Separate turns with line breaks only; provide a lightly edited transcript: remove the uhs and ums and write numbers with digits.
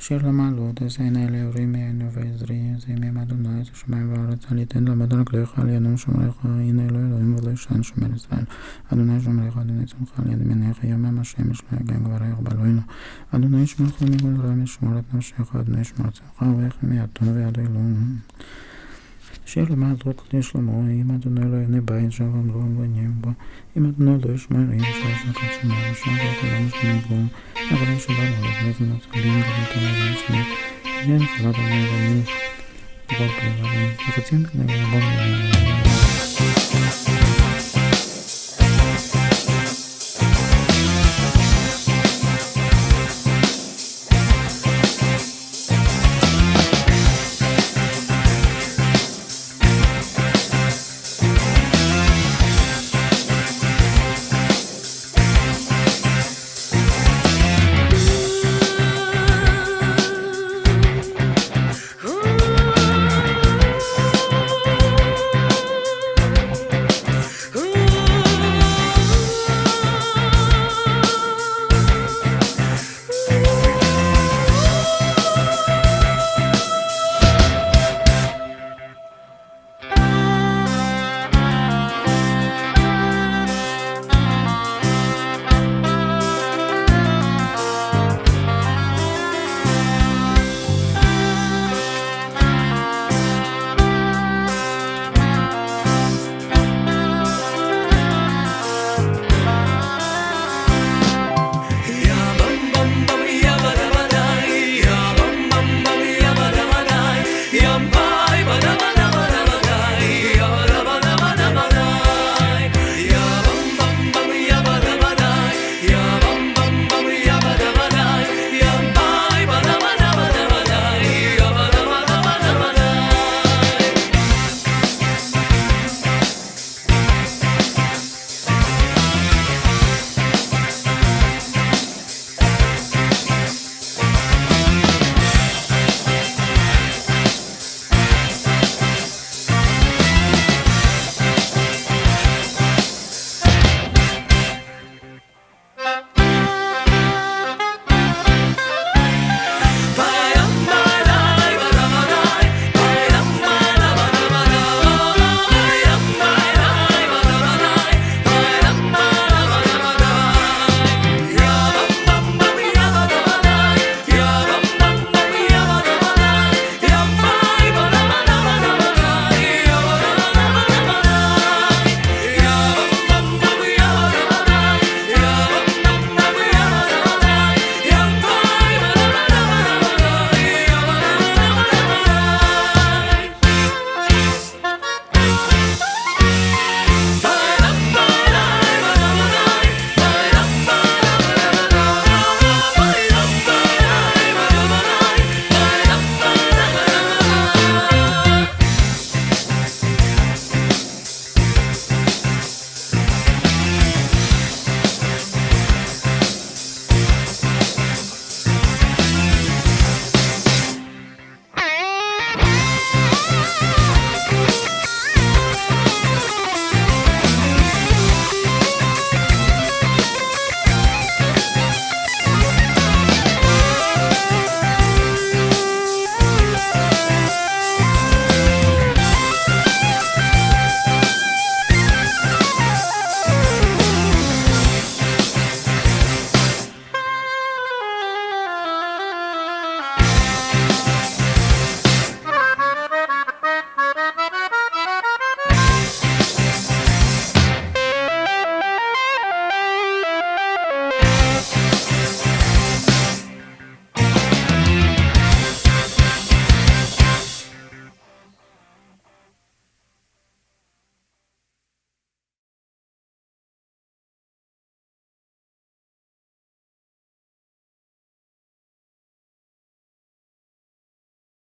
שיר למעלות, עשנה אלוהים מעינו ועזרי, זה ימים אדוני, זה שמיים וארץ, אל יתן למד רגליך, על ינום שומריך, הנה אלוהים ולא ישן שומר ישראל. אדוני שומריך, אדוני צומך על יד ימיניך, יומם השמש לא יגן גבריך בלוהינו. אדוני ישמרך מכל רע, ישמור את נפשך, אדוני ישמור צאתך ובריך מיד טוב ויד אלוהים. שיר למעלות רות לשלמה, אם אדוני לא יבנה בית שם ואמרו בנים בו, אם אדוני לא ישמר אם שעה שקד שומר, שם וכולם משמעים בו, אבל יש שבא מולד לבנות עלים גבית המזון שלי, יהיה נחלת המזונים, בכל פלא רבים, וחצים בני רבון